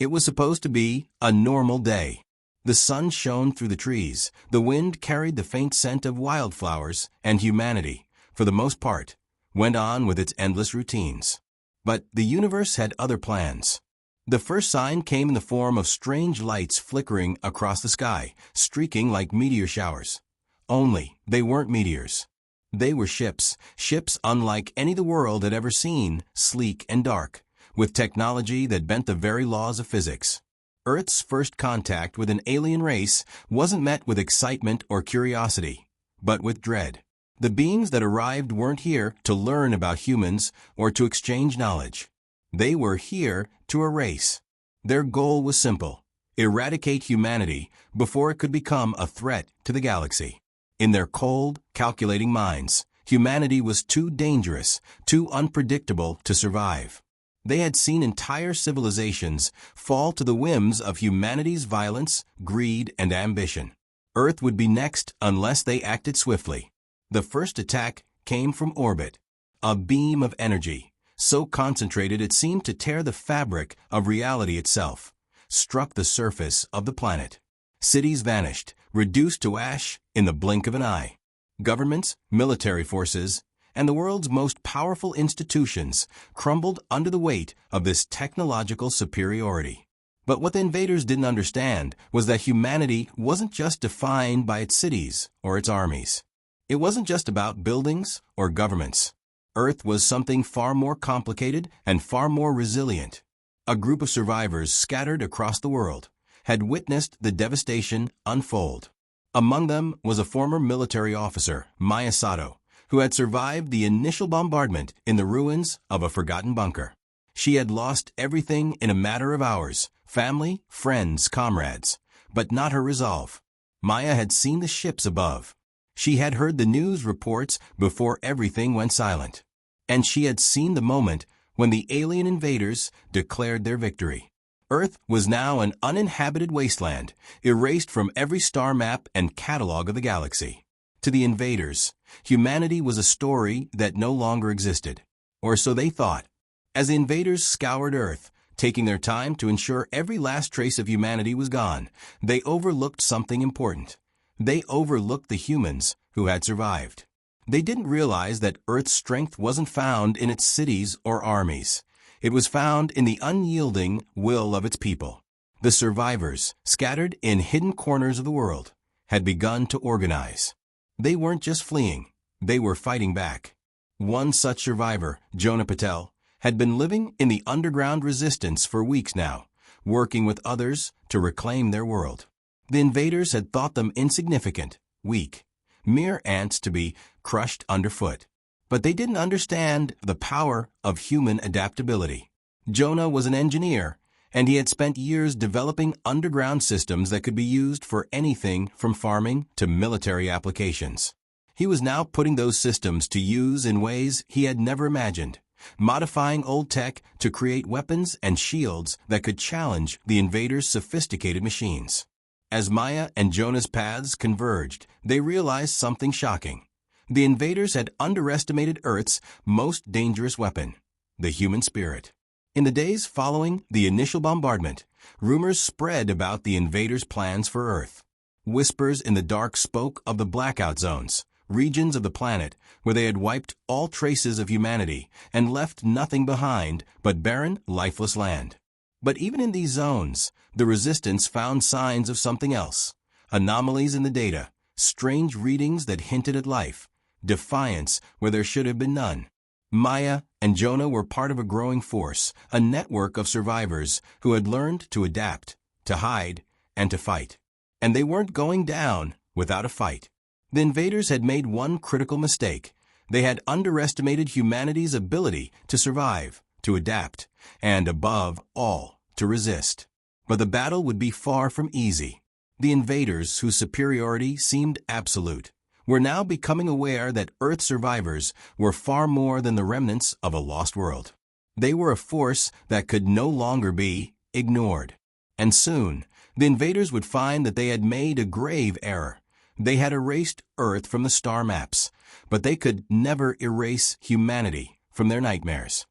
It was supposed to be a normal day. The sun shone through the trees, the wind carried the faint scent of wildflowers, and humanity, for the most part, went on with its endless routines. But the universe had other plans. The first sign came in the form of strange lights flickering across the sky, streaking like meteor showers. Only, they weren't meteors. They were ships unlike any the world had ever seen, sleek and dark, with technology that bent the very laws of physics. Earth's first contact with an alien race wasn't met with excitement or curiosity, but with dread. The beings that arrived weren't here to learn about humans or to exchange knowledge. They were here to erase. Their goal was simple: eradicate humanity before it could become a threat to the galaxy. In their cold, calculating minds, humanity was too dangerous, too unpredictable to survive. They had seen entire civilizations fall to the whims of humanity's violence, greed, and ambition. Earth would be next unless they acted swiftly. The first attack came from orbit. A beam of energy, so concentrated it seemed to tear the fabric of reality itself, struck the surface of the planet. Cities vanished, reduced to ash in the blink of an eye. Governments, military forces, and the world's most powerful institutions crumbled under the weight of this technological superiority. But what the invaders didn't understand was that humanity wasn't just defined by its cities or its armies. It wasn't just about buildings or governments. Earth was something far more complicated and far more resilient. A group of survivors scattered across the world had witnessed the devastation unfold. Among them was a former military officer, Maya, who had survived the initial bombardment in the ruins of a forgotten bunker. She had lost everything in a matter of hours: family, friends, comrades, but not her resolve. Maya had seen the ships above. She had heard the news reports before everything went silent. And she had seen the moment when the alien invaders declared their victory. Earth was now an uninhabited wasteland, erased from every star map and catalog of the galaxy. To the invaders, humanity was a story that no longer existed, or so they thought. As the invaders scoured Earth, taking their time to ensure every last trace of humanity was gone, they overlooked something important. They overlooked the humans who had survived. They didn't realize that Earth's strength wasn't found in its cities or armies. It was found in the unyielding will of its people. The survivors, scattered in hidden corners of the world, had begun to organize. They weren't just fleeing, they were fighting back. One such survivor, Jonah Patel, had been living in the underground resistance for weeks now, working with others to reclaim their world. The invaders had thought them insignificant, weak, mere ants to be crushed underfoot. But they didn't understand the power of human adaptability. Jonah was an engineer, and he had spent years developing underground systems that could be used for anything from farming to military applications. He was now putting those systems to use in ways he had never imagined, modifying old tech to create weapons and shields that could challenge the invaders' sophisticated machines. As Maya and Jonah's paths converged, they realized something shocking. The invaders had underestimated Earth's most dangerous weapon, the human spirit. In the days following the initial bombardment, rumors spread about the invaders' plans for Earth. Whispers in the dark spoke of the blackout zones, regions of the planet where they had wiped all traces of humanity and left nothing behind but barren, lifeless land. But even in these zones, the resistance found signs of something else: anomalies in the data, strange readings that hinted at life, defiance where there should have been none. Maya and Jonah were part of a growing force, a network of survivors who had learned to adapt, to hide, and to fight. And they weren't going down without a fight. The invaders had made one critical mistake. They had underestimated humanity's ability to survive, to adapt, and above all, to resist. But the battle would be far from easy. The invaders, whose superiority seemed absolute, were now becoming aware that Earth survivors were far more than the remnants of a lost world. They were a force that could no longer be ignored. And soon, the invaders would find that they had made a grave error. They had erased Earth from the star maps, but they could never erase humanity from their nightmares.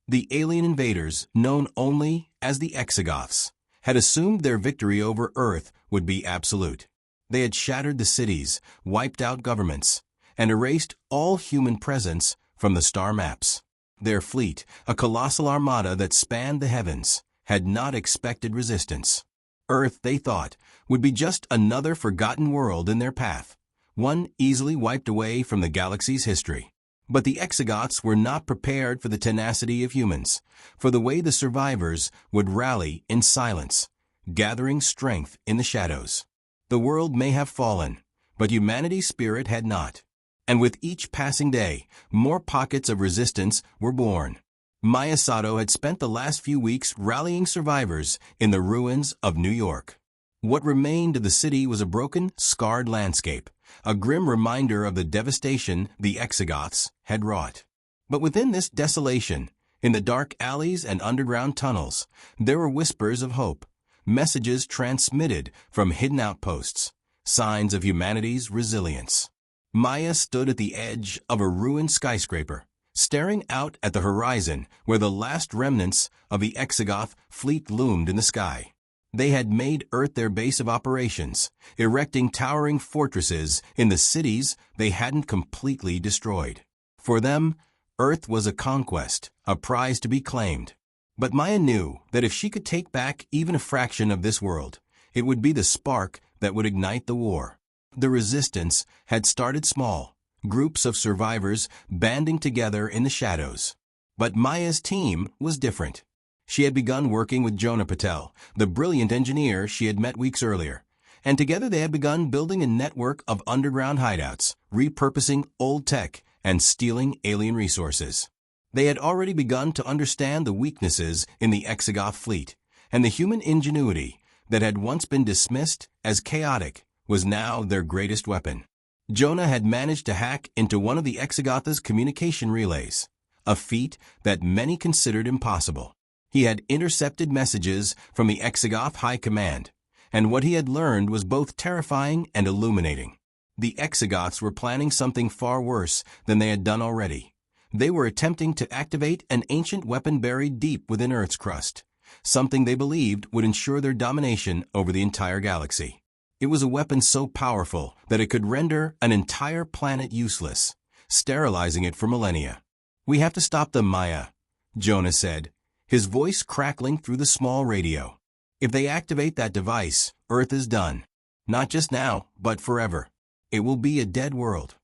The alien invaders, known only as the Exogoths, had assumed their victory over Earth would be absolute. They had shattered the cities, wiped out governments, and erased all human presence from the star maps. Their fleet, a colossal armada that spanned the heavens, had not expected resistance. Earth, they thought, would be just another forgotten world in their path, one easily wiped away from the galaxy's history. But the Exogoths were not prepared for the tenacity of humans, for the way the survivors would rally in silence, gathering strength in the shadows. The world may have fallen, but humanity's spirit had not. And with each passing day, more pockets of resistance were born. Maya Sato had spent the last few weeks rallying survivors in the ruins of New York. What remained of the city was a broken, scarred landscape, a grim reminder of the devastation the Exogoths had wrought. But within this desolation, in the dark alleys and underground tunnels, there were whispers of hope, messages transmitted from hidden outposts, signs of humanity's resilience. Maya stood at the edge of a ruined skyscraper, staring out at the horizon where the last remnants of the Exogoth fleet loomed in the sky. They had made Earth their base of operations, erecting towering fortresses in the cities they hadn't completely destroyed. For them, Earth was a conquest, a prize to be claimed. But Maya knew that if she could take back even a fraction of this world, it would be the spark that would ignite the war. The resistance had started small, groups of survivors banding together in the shadows. But Maya's team was different. She had begun working with Jonah Patel, the brilliant engineer she had met weeks earlier, and together they had begun building a network of underground hideouts, repurposing old tech and stealing alien resources. They had already begun to understand the weaknesses in the Exogoth fleet, and the human ingenuity that had once been dismissed as chaotic was now their greatest weapon. Jonah had managed to hack into one of the Exogoth's communication relays, a feat that many considered impossible. He had intercepted messages from the Exogoth High Command, and what he had learned was both terrifying and illuminating. The Exogoths were planning something far worse than they had done already. They were attempting to activate an ancient weapon buried deep within Earth's crust, something they believed would ensure their domination over the entire galaxy. It was a weapon so powerful that it could render an entire planet useless, sterilizing it for millennia. "We have to stop them, Maya," Jonah said, his voice crackling through the small radio. "If they activate that device, Earth is done. Not just now, but forever. It will be a dead world."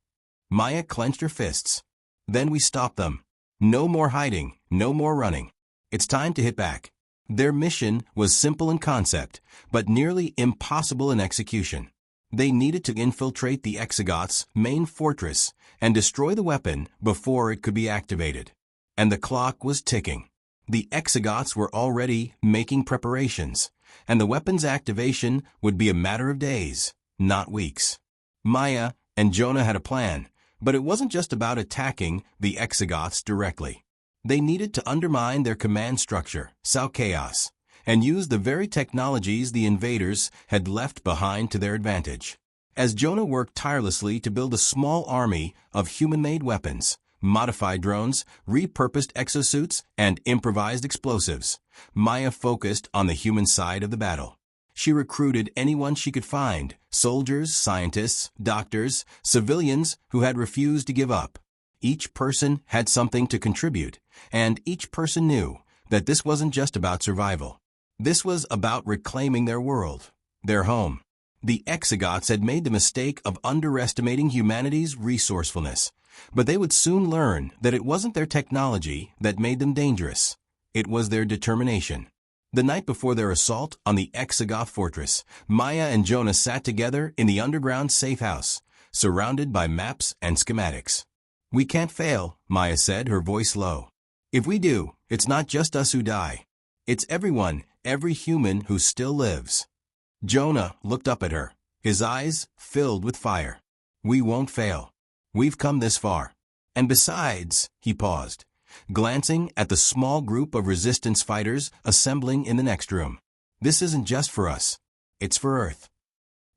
Maya clenched her fists. "Then we stop them. No more hiding, no more running. It's time to hit back." Their mission was simple in concept, but nearly impossible in execution. They needed to infiltrate the Exogoth's main fortress and destroy the weapon before it could be activated. And the clock was ticking. The Exogoths were already making preparations, and the weapon's activation would be a matter of days, not weeks. Maya and Jonah had a plan, but it wasn't just about attacking the Exogoths directly. They needed to undermine their command structure, sow chaos, and use the very technologies the invaders had left behind to their advantage. As Jonah worked tirelessly to build a small army of human-made weapons, modified drones, repurposed exosuits, and improvised explosives, Maya focused on the human side of the battle. She recruited anyone she could find, soldiers, scientists, doctors, civilians who had refused to give up. Each person had something to contribute, and each person knew that this wasn't just about survival. This was about reclaiming their world, their home. The Exogoths had made the mistake of underestimating humanity's resourcefulness, but they would soon learn that it wasn't their technology that made them dangerous. It was their determination. The night before their assault on the Exogoth fortress, Maya and Jonah sat together in the underground safe house, surrounded by maps and schematics. "We can't fail," Maya said, her voice low. "If we do, it's not just us who die. It's everyone, every human who still lives." Jonah looked up at her, his eyes filled with fire. "We won't fail. We've come this far. And besides," he paused, glancing at the small group of resistance fighters assembling in the next room, "this isn't just for us. It's for Earth."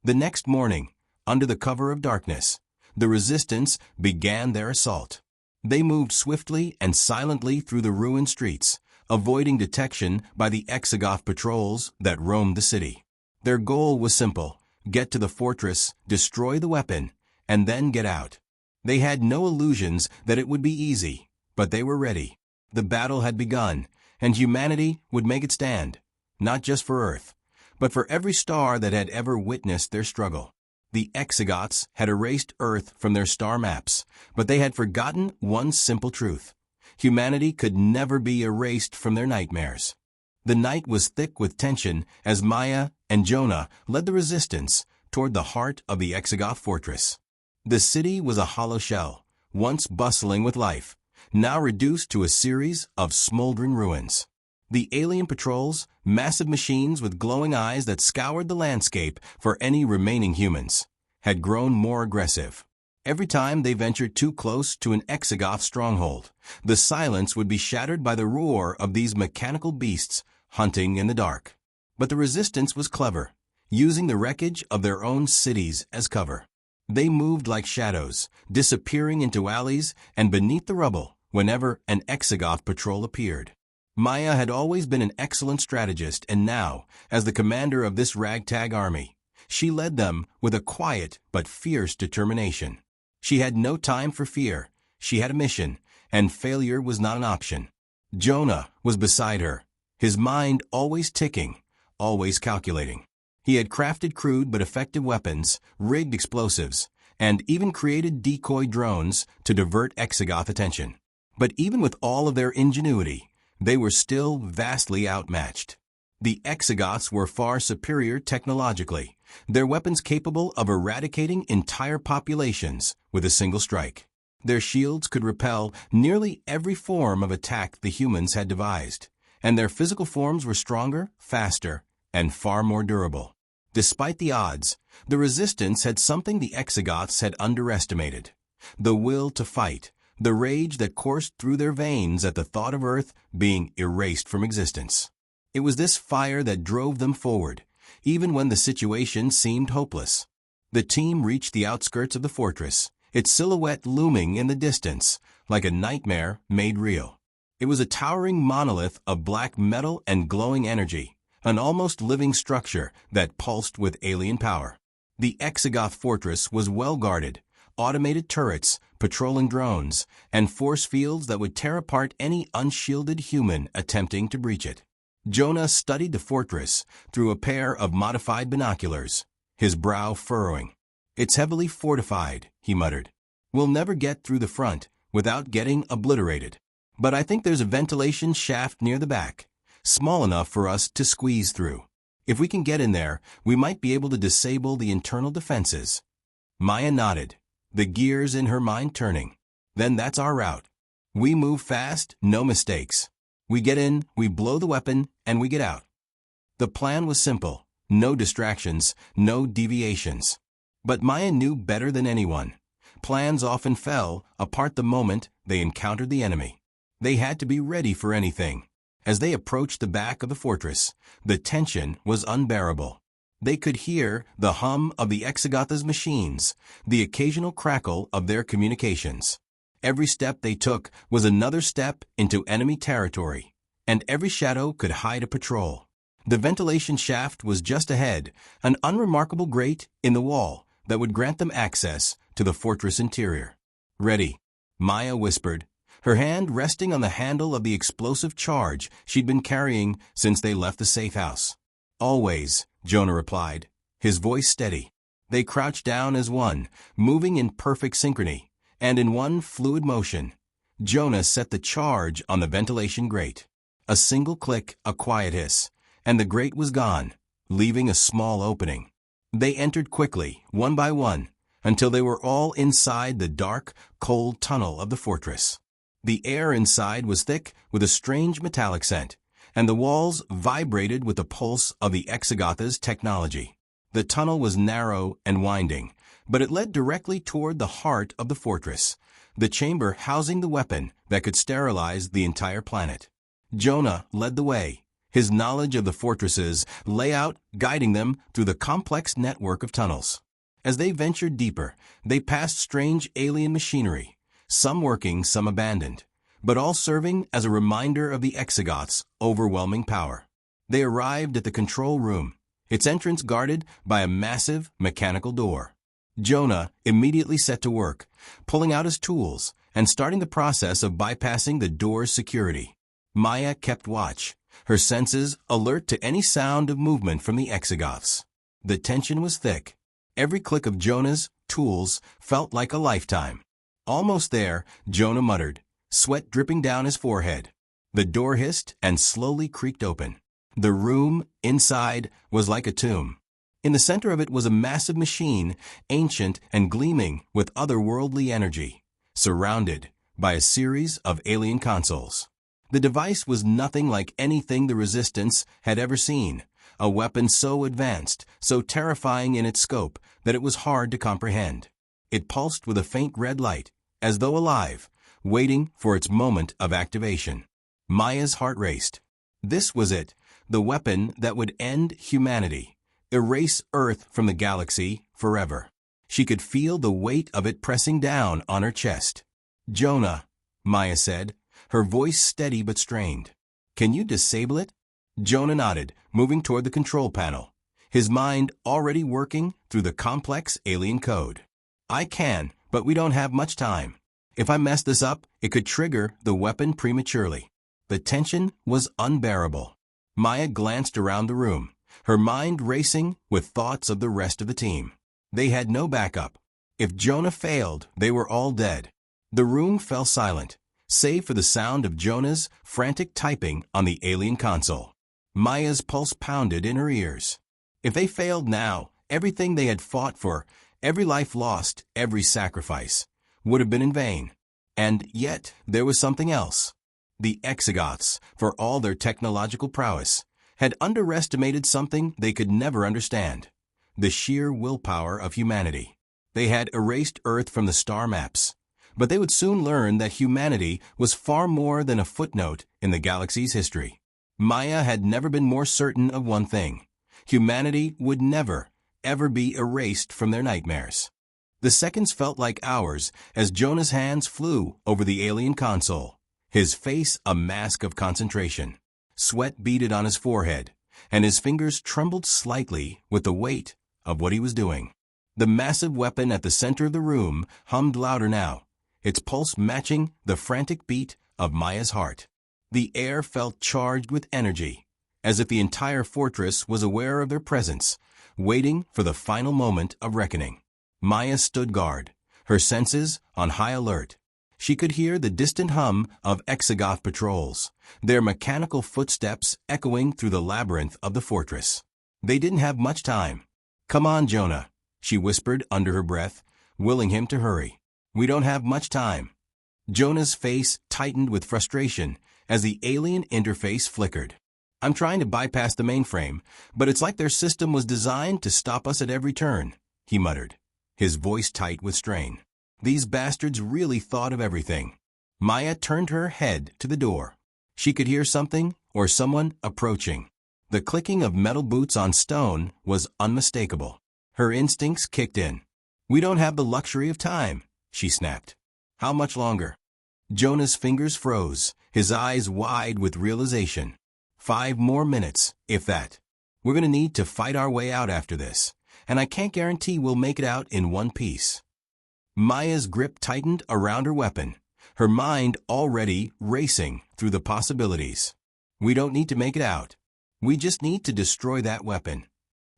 The next morning, under the cover of darkness, the resistance began their assault. They moved swiftly and silently through the ruined streets, avoiding detection by the Exogoth patrols that roamed the city. Their goal was simple: get to the fortress, destroy the weapon, and then get out. They had no illusions that it would be easy, but they were ready. The battle had begun, and humanity would make it stand, not just for Earth, but for every star that had ever witnessed their struggle. The Exogoths had erased Earth from their star maps, but they had forgotten one simple truth: humanity could never be erased from their nightmares. The night was thick with tension as Maya and Jonah led the resistance toward the heart of the Exogoth fortress. The city was a hollow shell, once bustling with life, now reduced to a series of smoldering ruins. The alien patrols, massive machines with glowing eyes that scoured the landscape for any remaining humans, had grown more aggressive. Every time they ventured too close to an Exogoth stronghold, the silence would be shattered by the roar of these mechanical beasts hunting in the dark. But the resistance was clever, using the wreckage of their own cities as cover. They moved like shadows, disappearing into alleys and beneath the rubble whenever an Exogoth patrol appeared. Maya had always been an excellent strategist, and now, as the commander of this ragtag army, she led them with a quiet but fierce determination. She had no time for fear. She had a mission, and failure was not an option. Jonah was beside her, his mind always ticking, always calculating. He had crafted crude but effective weapons, rigged explosives, and even created decoy drones to divert Exogoth attention. But even with all of their ingenuity, they were still vastly outmatched. The Exogoths were far superior technologically, their weapons capable of eradicating entire populations with a single strike. Their shields could repel nearly every form of attack the humans had devised, and their physical forms were stronger, faster, and far more durable. Despite the odds, the resistance had something the Exogoths had underestimated: the will to fight, the rage that coursed through their veins at the thought of Earth being erased from existence. It was this fire that drove them forward, even when the situation seemed hopeless. The team reached the outskirts of the fortress, its silhouette looming in the distance like a nightmare made real. It was a towering monolith of black metal and glowing energy, an almost living structure that pulsed with alien power. The Exogoth fortress was well guarded: automated turrets, patrolling drones, and force fields that would tear apart any unshielded human attempting to breach it. Jonah studied the fortress through a pair of modified binoculars, his brow furrowing. "It's heavily fortified," he muttered. "We'll never get through the front without getting obliterated. But I think there's a ventilation shaft near the back, small enough for us to squeeze through. If we can get in there, we might be able to disable the internal defenses." Maya nodded, the gears in her mind turning. "Then that's our route. We move fast, no mistakes. We get in, we blow the weapon, and we get out." The plan was simple: no distractions, no deviations. But Maya knew better than anyone. Plans often fell apart the moment they encountered the enemy. They had to be ready for anything. As they approached the back of the fortress, the tension was unbearable. They could hear the hum of the Exogoth's machines, the occasional crackle of their communications. Every step they took was another step into enemy territory, and every shadow could hide a patrol. The ventilation shaft was just ahead, an unremarkable grate in the wall that would grant them access to the fortress interior. "Ready," Maya whispered, her hand resting on the handle of the explosive charge she'd been carrying since they left the safe house. "Always," Jonah replied, his voice steady. They crouched down as one, moving in perfect synchrony, and in one fluid motion, Jonah set the charge on the ventilation grate. A single click, a quiet hiss, and the grate was gone, leaving a small opening. They entered quickly, one by one, until they were all inside the dark, cold tunnel of the fortress. The air inside was thick with a strange metallic scent, and the walls vibrated with the pulse of the Exogoth's technology. The tunnel was narrow and winding, but it led directly toward the heart of the fortress, the chamber housing the weapon that could sterilize the entire planet. Jonah led the way, his knowledge of the fortress's layout guiding them through the complex network of tunnels. As they ventured deeper, they passed strange alien machinery, some working, some abandoned, but all serving as a reminder of the Exogoths' overwhelming power. They arrived at the control room, its entrance guarded by a massive mechanical door. Jonah immediately set to work, pulling out his tools and starting the process of bypassing the door's security. Maya kept watch, her senses alert to any sound of movement from the Exogoths. The tension was thick. Every click of Jonah's tools felt like a lifetime. Almost there, Jonah muttered, sweat dripping down his forehead. The door hissed and slowly creaked open. The room inside was like a tomb. In the center of it was a massive machine, ancient and gleaming with otherworldly energy, surrounded by a series of alien consoles. The device was nothing like anything the Resistance had ever seen, a weapon so advanced, so terrifying in its scope that it was hard to comprehend. It pulsed with a faint red light, as though alive, waiting for its moment of activation. Maya's heart raced. This was it, the weapon that would end humanity, erase Earth from the galaxy forever. She could feel the weight of it pressing down on her chest. Jonah, Maya said, her voice steady but strained. Can you disable it? Jonah nodded, moving toward the control panel, his mind already working through the complex alien code. I can, but we don't have much time. If I mess this up, it could trigger the weapon prematurely. The tension was unbearable. Maya glanced around the room, her mind racing with thoughts of the rest of the team. They had no backup. If Jonah failed, they were all dead. The room fell silent, save for the sound of Jonah's frantic typing on the alien console. Maya's pulse pounded in her ears. If they failed now, everything they had fought for, every life lost, every sacrifice, would have been in vain. And yet, there was something else. The Exogoths, for all their technological prowess, had underestimated something they could never understand: the sheer willpower of humanity. They had erased Earth from the star maps, but they would soon learn that humanity was far more than a footnote in the galaxy's history. Maya had never been more certain of one thing: humanity would never, ever be erased from their nightmares. The seconds felt like hours as Jonah's hands flew over the alien console, his face a mask of concentration. Sweat beaded on his forehead, and his fingers trembled slightly with the weight of what he was doing. The massive weapon at the center of the room hummed louder now, its pulse matching the frantic beat of Maya's heart. The air felt charged with energy, as if the entire fortress was aware of their presence, waiting for the final moment of reckoning. Maya stood guard, her senses on high alert. She could hear the distant hum of Exogoth patrols, their mechanical footsteps echoing through the labyrinth of the fortress. They didn't have much time. Come on, Jonah, she whispered under her breath, willing him to hurry. We don't have much time. Jonah's face tightened with frustration as the alien interface flickered. I'm trying to bypass the mainframe, but it's like their system was designed to stop us at every turn, he muttered, his voice tight with strain. These bastards really thought of everything. Maya turned her head to the door. She could hear something or someone approaching. The clicking of metal boots on stone was unmistakable. Her instincts kicked in. We don't have the luxury of time, she snapped. How much longer? Jonah's fingers froze, his eyes wide with realization. 5 more minutes, if that. We're going to need to fight our way out after this, and I can't guarantee we'll make it out in one piece. Maya's grip tightened around her weapon, her mind already racing through the possibilities. We don't need to make it out. We just need to destroy that weapon.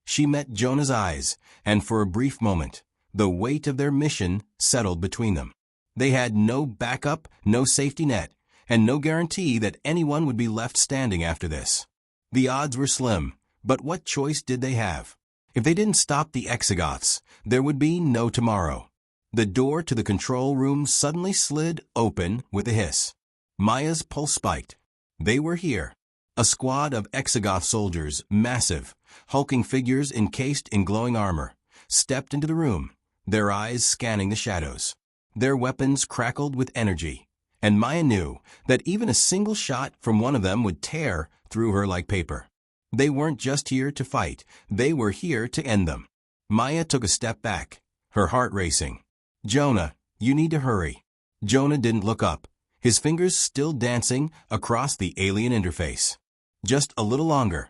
She met Jonah's eyes, and for a brief moment, the weight of their mission settled between them. They had no backup, no safety net, and no guarantee that anyone would be left standing after this. The odds were slim, but what choice did they have? If they didn't stop the Exogoths, there would be no tomorrow. The door to the control room suddenly slid open with a hiss. Maya's pulse spiked. They were here. A squad of Exogoth soldiers, massive, hulking figures encased in glowing armor, stepped into the room, their eyes scanning the shadows. Their weapons crackled with energy, and Maya knew that even a single shot from one of them would tear through her like paper. They weren't just here to fight, they were here to end them. Maya took a step back, her heart racing. Jonah, you need to hurry. Jonah didn't look up, his fingers still dancing across the alien interface. Just a little longer.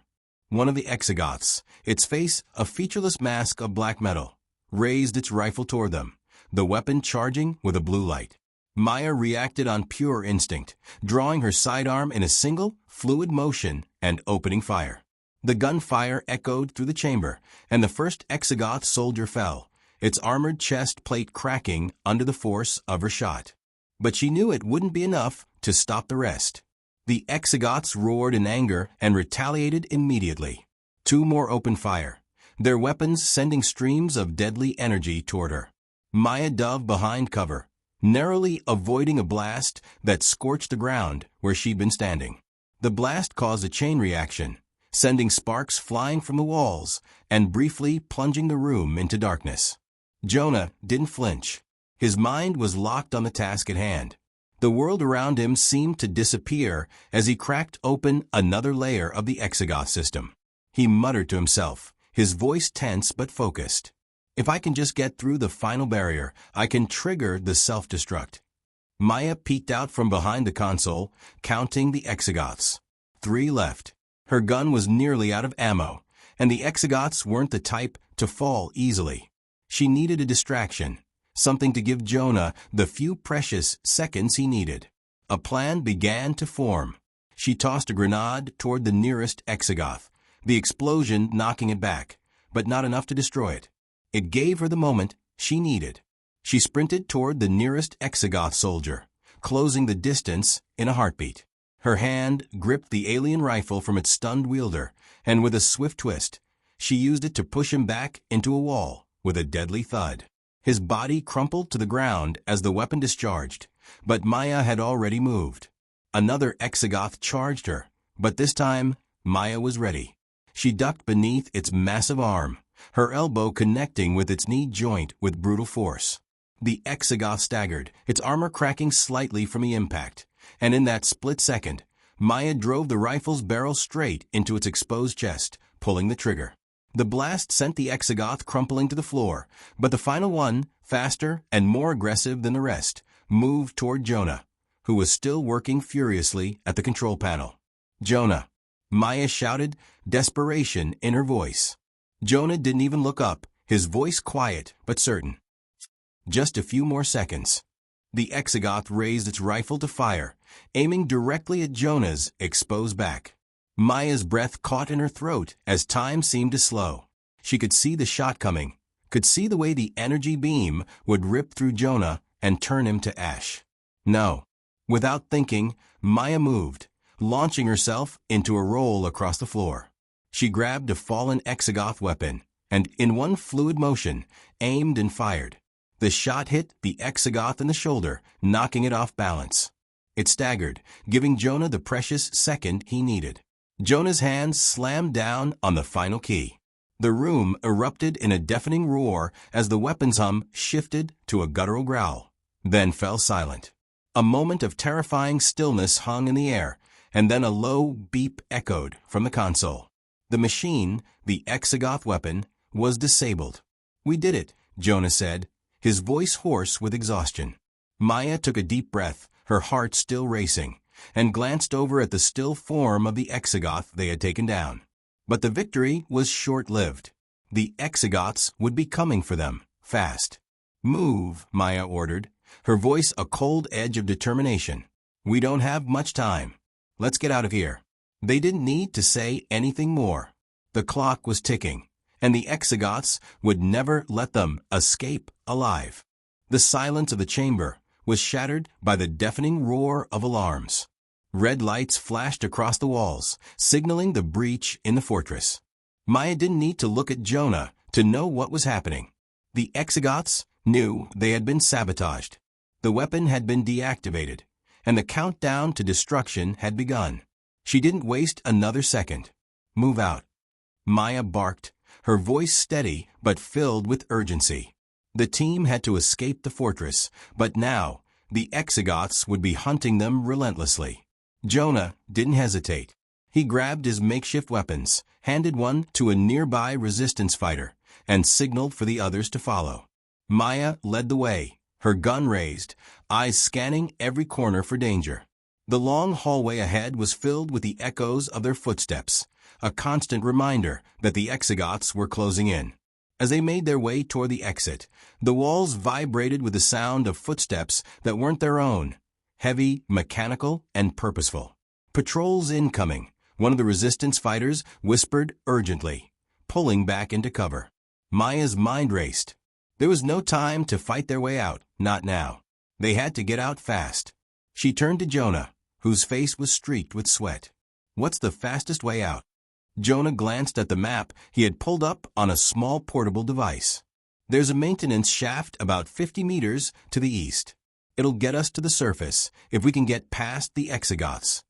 One of the Exogoths, its face a featureless mask of black metal, raised its rifle toward them, the weapon charging with a blue light. Maya reacted on pure instinct, drawing her sidearm in a single, fluid motion and opening fire. The gunfire echoed through the chamber, and the first Exogoth soldier fell, its armored chest plate cracking under the force of her shot. But she knew it wouldn't be enough to stop the rest. The Exogoths roared in anger and retaliated immediately. 2 more opened fire, their weapons sending streams of deadly energy toward her. Maya dove behind cover, narrowly avoiding a blast that scorched the ground where she'd been standing. The blast caused a chain reaction, sending sparks flying from the walls and briefly plunging the room into darkness. Jonah didn't flinch. His mind was locked on the task at hand. The world around him seemed to disappear as he cracked open another layer of the Exogoth system. He muttered to himself, his voice tense but focused. If I can just get through the final barrier, I can trigger the self-destruct. Maya peeked out from behind the console, counting the Exogoths. 3 left. Her gun was nearly out of ammo, and the Exogoths weren't the type to fall easily. She needed a distraction, something to give Jonah the few precious seconds he needed. A plan began to form. She tossed a grenade toward the nearest Exogoth, the explosion knocking it back, but not enough to destroy it. It gave her the moment she needed. She sprinted toward the nearest Exogoth soldier, closing the distance in a heartbeat. Her hand gripped the alien rifle from its stunned wielder, and with a swift twist, she used it to push him back into a wall with a deadly thud. His body crumpled to the ground as the weapon discharged, but Maya had already moved. Another Exogoth charged her, but this time Maya was ready. She ducked beneath its massive arm, her elbow connecting with its knee joint with brutal force. The Exogoth staggered, its armor cracking slightly from the impact, and in that split second, Maya drove the rifle's barrel straight into its exposed chest, pulling the trigger. The blast sent the Exogoth crumpling to the floor, but the final one, faster and more aggressive than the rest, moved toward Jonah, who was still working furiously at the control panel. "Jonah!" Maya shouted, desperation in her voice. Jonah didn't even look up, his voice quiet but certain. Just a few more seconds. The Exogoth raised its rifle to fire, aiming directly at Jonah's exposed back. Maya's breath caught in her throat as time seemed to slow. She could see the shot coming, could see the way the energy beam would rip through Jonah and turn him to ash. No. Without thinking, Maya moved, launching herself into a roll across the floor. She grabbed a fallen Exogoth weapon and, in one fluid motion, aimed and fired. The shot hit the Exogoth in the shoulder, knocking it off balance. It staggered, giving Jonah the precious second he needed. Jonah's hands slammed down on the final key. The room erupted in a deafening roar as the weapon's hum shifted to a guttural growl, then fell silent. A moment of terrifying stillness hung in the air, and then a low beep echoed from the console. The machine, the Exogoth weapon, was disabled. "We did it," Jonah said, his voice hoarse with exhaustion. Maya took a deep breath, her heart still racing, and glanced over at the still form of the Exogoth they had taken down. But the victory was short-lived. The Exogoths would be coming for them, fast. "Move," Maya ordered, her voice a cold edge of determination. "We don't have much time. Let's get out of here." They didn't need to say anything more. The clock was ticking, and the Exogoths would never let them escape alive. The silence of the chamber was shattered by the deafening roar of alarms. Red lights flashed across the walls, signaling the breach in the fortress. Maya didn't need to look at Jonah to know what was happening. The Exogoths knew they had been sabotaged. The weapon had been deactivated, and the countdown to destruction had begun. She didn't waste another second. "Move out," Maya barked, her voice steady but filled with urgency. The team had to escape the fortress, but now the Exogoths would be hunting them relentlessly. Jonah didn't hesitate. He grabbed his makeshift weapons, handed one to a nearby resistance fighter, and signaled for the others to follow. Maya led the way, her gun raised, eyes scanning every corner for danger. The long hallway ahead was filled with the echoes of their footsteps, a constant reminder that the Exogoths were closing in. As they made their way toward the exit, the walls vibrated with the sound of footsteps that weren't their own, heavy, mechanical, and purposeful. "Patrols incoming," one of the resistance fighters whispered urgently, pulling back into cover. Maya's mind raced. There was no time to fight their way out, not now. They had to get out fast. She turned to Jonah, whose face was streaked with sweat. "What's the fastest way out?" Jonah glanced at the map he had pulled up on a small portable device. "There's a maintenance shaft about 50 meters to the east. It'll get us to the surface if we can get past the Exogoths."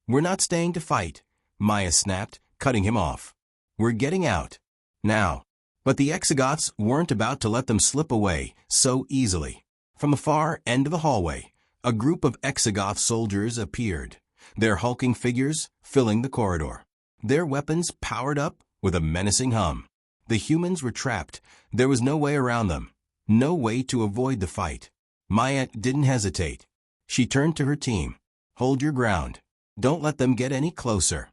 "We're not staying to fight," Maya snapped, cutting him off. "We're getting out. Now." But the Exogoths weren't about to let them slip away so easily. From the far end of the hallway, a group of Exogoth soldiers appeared, their hulking figures filling the corridor. Their weapons powered up with a menacing hum. The humans were trapped. There was no way around them, no way to avoid the fight. Maya didn't hesitate. She turned to her team. "Hold your ground. Don't let them get any closer."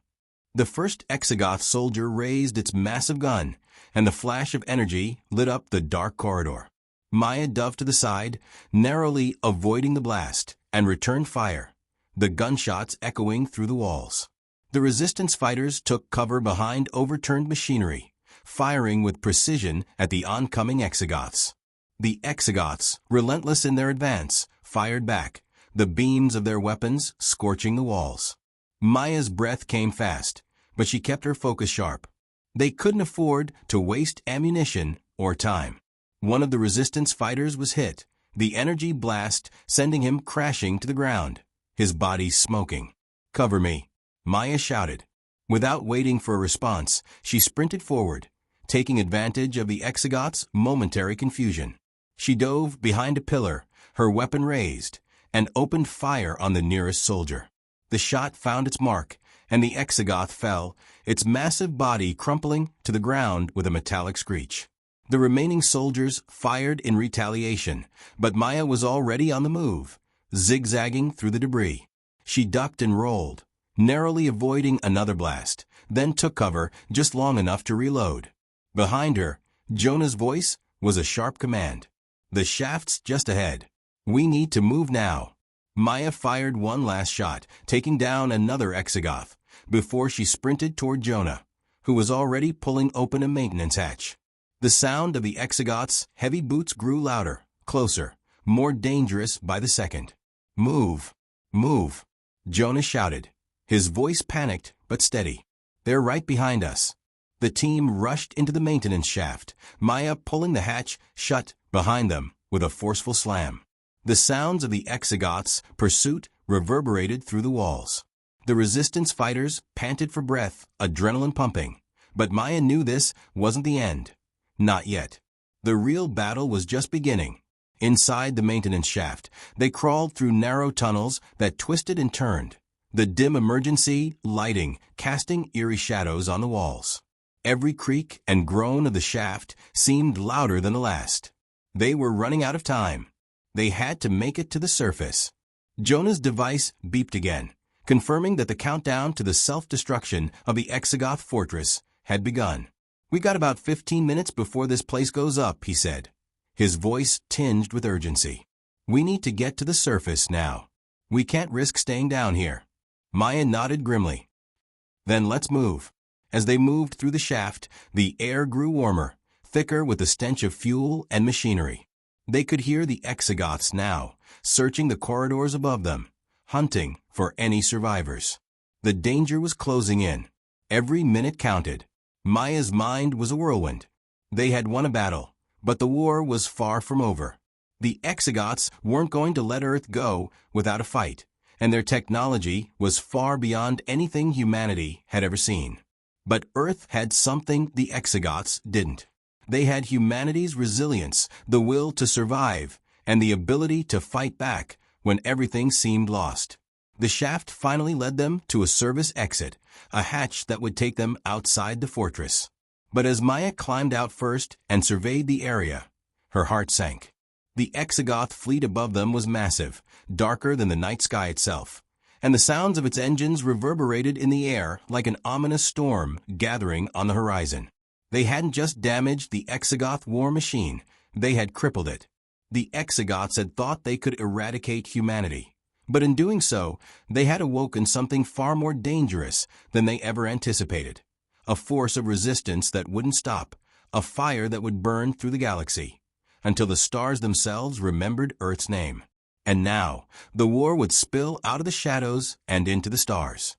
The first Exogoth soldier raised its massive gun, and the flash of energy lit up the dark corridor. Maya dove to the side, narrowly avoiding the blast, and returned fire, the gunshots echoing through the walls. The resistance fighters took cover behind overturned machinery, firing with precision at the oncoming Exogoths. The Exogoths, relentless in their advance, fired back, the beams of their weapons scorching the walls. Maya's breath came fast, but she kept her focus sharp. They couldn't afford to waste ammunition or time. One of the resistance fighters was hit, the energy blast sending him crashing to the ground, his body smoking. "Cover me," Maya shouted. Without waiting for a response, she sprinted forward, taking advantage of the Exogoths' momentary confusion. She dove behind a pillar, her weapon raised, and opened fire on the nearest soldier. The shot found its mark, and the Exogoth fell, its massive body crumpling to the ground with a metallic screech. The remaining soldiers fired in retaliation, but Maya was already on the move, zigzagging through the debris. She ducked and rolled, narrowly avoiding another blast, then took cover just long enough to reload. Behind her, Jonah's voice was a sharp command. "The shaft's just ahead. We need to move now." Maya fired one last shot, taking down another Exogoth, before she sprinted toward Jonah, who was already pulling open a maintenance hatch. The sound of the Exogoth's heavy boots grew louder, closer, more dangerous by the second. "Move! Move!" Jonah shouted, his voice panicked but steady. "They're right behind us." The team rushed into the maintenance shaft, Maya pulling the hatch shut behind them with a forceful slam. The sounds of the Exogoth's pursuit reverberated through the walls. The resistance fighters panted for breath, adrenaline pumping. But Maya knew this wasn't the end. Not yet. The real battle was just beginning. Inside the maintenance shaft, they crawled through narrow tunnels that twisted and turned, the dim emergency lighting casting eerie shadows on the walls. Every creak and groan of the shaft seemed louder than the last. They were running out of time. They had to make it to the surface. Jonah's device beeped again, confirming that the countdown to the self-destruction of the Exogoth fortress had begun. "We got about 15 minutes before this place goes up," he said, his voice tinged with urgency. "We need to get to the surface now. We can't risk staying down here." Maya nodded grimly. "Then let's move." As they moved through the shaft, the air grew warmer, thicker with the stench of fuel and machinery. They could hear the Exogoths now, searching the corridors above them, hunting for any survivors. The danger was closing in. Every minute counted. Maya's mind was a whirlwind. They had won a battle, but the war was far from over. The Exogoths weren't going to let Earth go without a fight, and their technology was far beyond anything humanity had ever seen. But Earth had something the Exogoths didn't. They had humanity's resilience, the will to survive, and the ability to fight back when everything seemed lost. The shaft finally led them to a service exit, a hatch that would take them outside the fortress. But as Maya climbed out first and surveyed the area, her heart sank. The Exogoth fleet above them was massive, darker than the night sky itself, and the sounds of its engines reverberated in the air like an ominous storm gathering on the horizon. They hadn't just damaged the Exogoth war machine, they had crippled it. The Exogoths had thought they could eradicate humanity, but in doing so, they had awoken something far more dangerous than they ever anticipated. A force of resistance that wouldn't stop, a fire that would burn through the galaxy, until the stars themselves remembered Earth's name. And now, the war would spill out of the shadows and into the stars.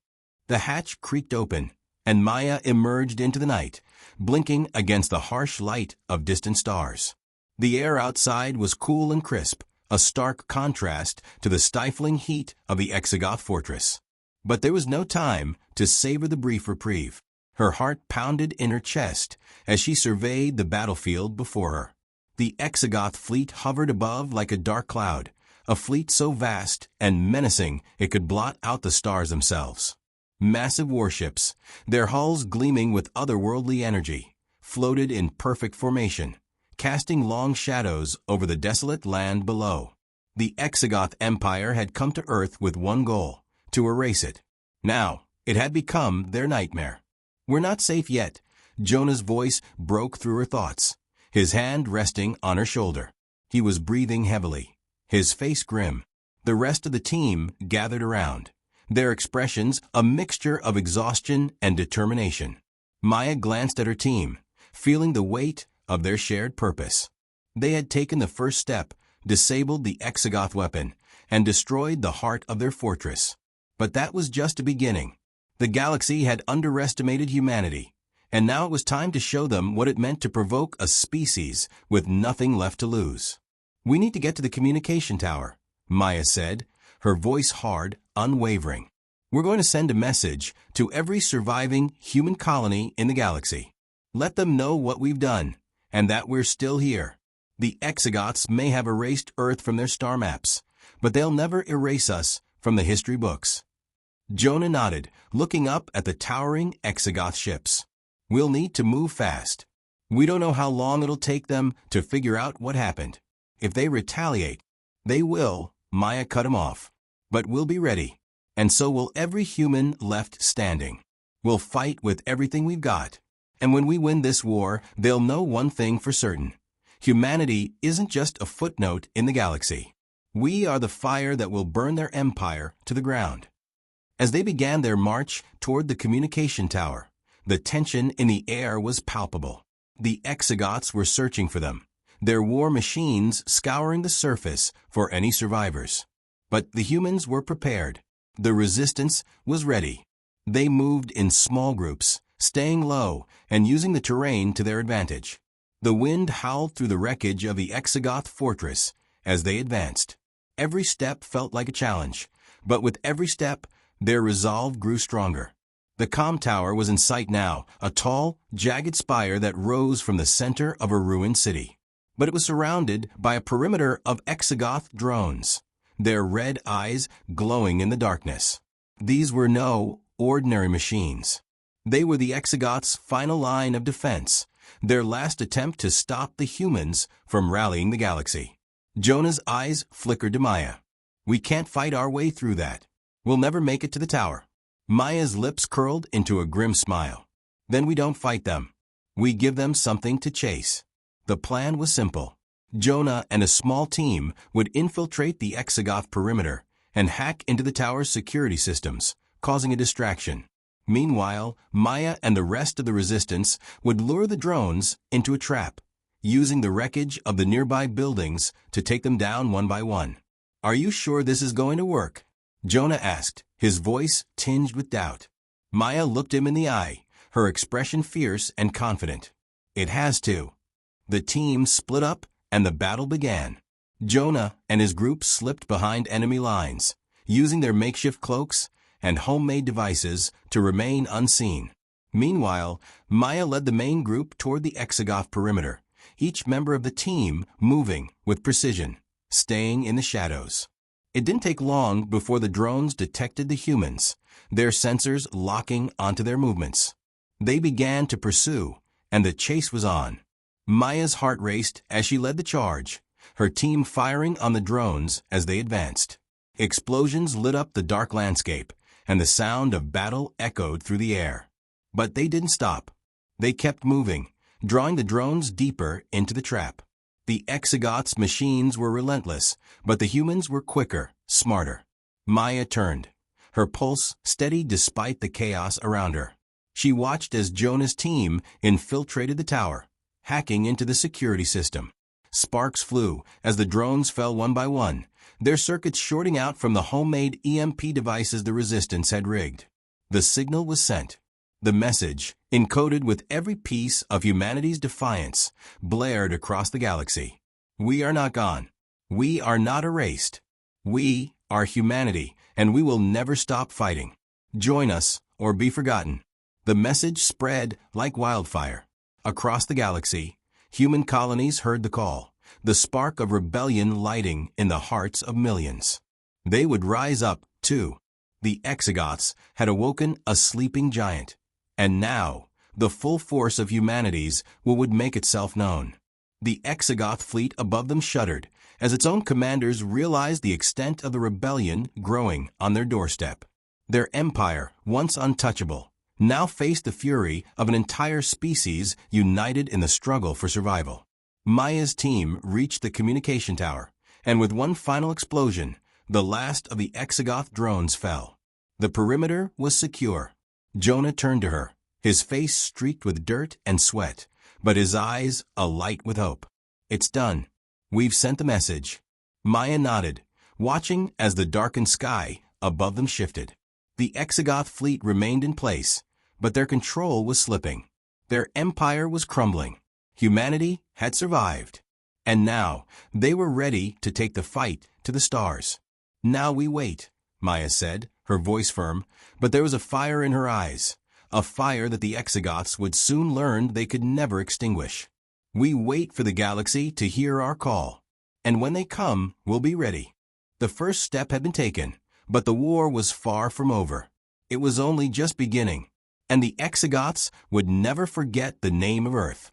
The hatch creaked open, and Maya emerged into the night, blinking against the harsh light of distant stars. The air outside was cool and crisp, a stark contrast to the stifling heat of the Exogoth fortress. But there was no time to savor the brief reprieve. Her heart pounded in her chest as she surveyed the battlefield before her. The Exogoth fleet hovered above like a dark cloud, a fleet so vast and menacing it could blot out the stars themselves. Massive warships, their hulls gleaming with otherworldly energy, floated in perfect formation, casting long shadows over the desolate land below. The Exogoth Empire had come to Earth with one goal: to erase it. Now, it had become their nightmare. "We're not safe yet," Jonah's voice broke through her thoughts, his hand resting on her shoulder. He was breathing heavily, his face grim. The rest of the team gathered around, their expressions a mixture of exhaustion and determination. Maya glanced at her team, feeling the weight of their shared purpose. They had taken the first step, disabled the Exogoth weapon, and destroyed the heart of their fortress. But that was just a beginning. The galaxy had underestimated humanity, and now it was time to show them what it meant to provoke a species with nothing left to lose. "We need to get to the communication tower," Maya said, her voice hard, unwavering. "We're going to send a message to every surviving human colony in the galaxy. Let them know what we've done, and that we're still here. The Exogoths may have erased Earth from their star maps, but they'll never erase us from the history books." Jonah nodded, looking up at the towering Exogoth ships. "We'll need to move fast. We don't know how long it'll take them to figure out what happened. If they retaliate, they will," Maya cut him off. "But we'll be ready, and so will every human left standing. We'll fight with everything we've got. And when we win this war, they'll know one thing for certain. Humanity isn't just a footnote in the galaxy. We are the fire that will burn their empire to the ground." As they began their march toward the communication tower, the tension in the air was palpable. The Exogoths were searching for them, their war machines scouring the surface for any survivors. But the humans were prepared. The resistance was ready. They moved in small groups, staying low and using the terrain to their advantage. The wind howled through the wreckage of the Exogoth fortress as they advanced. Every step felt like a challenge, but with every step, their resolve grew stronger. The comm tower was in sight now, a tall, jagged spire that rose from the center of a ruined city. But it was surrounded by a perimeter of Exogoth drones, their red eyes glowing in the darkness. These were no ordinary machines. They were the Exogoths' final line of defense, their last attempt to stop the humans from rallying the galaxy. Jonah's eyes flickered to Maya. "We can't fight our way through that. We'll never make it to the tower." Maya's lips curled into a grim smile. "Then we don't fight them. We give them something to chase." The plan was simple. Jonah and a small team would infiltrate the Exogoth perimeter and hack into the tower's security systems, causing a distraction. Meanwhile, Maya and the rest of the resistance would lure the drones into a trap, using the wreckage of the nearby buildings to take them down one by one. "Are you sure this is going to work?" Jonah asked, his voice tinged with doubt. Maya looked him in the eye, her expression fierce and confident. "It has to." The team split up and the battle began. Jonah and his group slipped behind enemy lines, using their makeshift cloaks and homemade devices to remain unseen. Meanwhile, Maya led the main group toward the Exogoth perimeter, each member of the team moving with precision, staying in the shadows. It didn't take long before the drones detected the humans, their sensors locking onto their movements. They began to pursue, and the chase was on. Maya's heart raced as she led the charge, her team firing on the drones as they advanced. Explosions lit up the dark landscape, and the sound of battle echoed through the air. But they didn't stop. They kept moving, drawing the drones deeper into the trap. The Exogoths' machines were relentless, but the humans were quicker, smarter. Maya turned, her pulse steady despite the chaos around her. She watched as Jonah's team infiltrated the tower, hacking into the security system. Sparks flew as the drones fell one by one, their circuits shorting out from the homemade EMP devices the Resistance had rigged. The signal was sent. The message, encoded with every piece of humanity's defiance, blared across the galaxy. We are not gone. We are not erased. We are humanity, and we will never stop fighting. Join us, or be forgotten. The message spread like wildfire. Across the galaxy, human colonies heard the call, the spark of rebellion lighting in the hearts of millions. They would rise up, too. The Exogoths had awoken a sleeping giant. And now, the full force of humanity's will would make itself known. The Exogoth fleet above them shuddered, as its own commanders realized the extent of the rebellion growing on their doorstep. Their empire, once untouchable, now faced the fury of an entire species united in the struggle for survival. Maya's team reached the communication tower, and with one final explosion, the last of the Exogoth drones fell. The perimeter was secure. Jonah turned to her, his face streaked with dirt and sweat, but his eyes alight with hope. It's done. We've sent the message. Maya nodded, watching as the darkened sky above them shifted. The Exogoth fleet remained in place, but their control was slipping. Their empire was crumbling. Humanity had survived. And now, they were ready to take the fight to the stars. Now we wait, Maya said, her voice firm, but there was a fire in her eyes, a fire that the Exogoths would soon learn they could never extinguish. We wait for the galaxy to hear our call, and when they come, we'll be ready. The first step had been taken, but the war was far from over. It was only just beginning, and the Exogoths would never forget the name of Earth.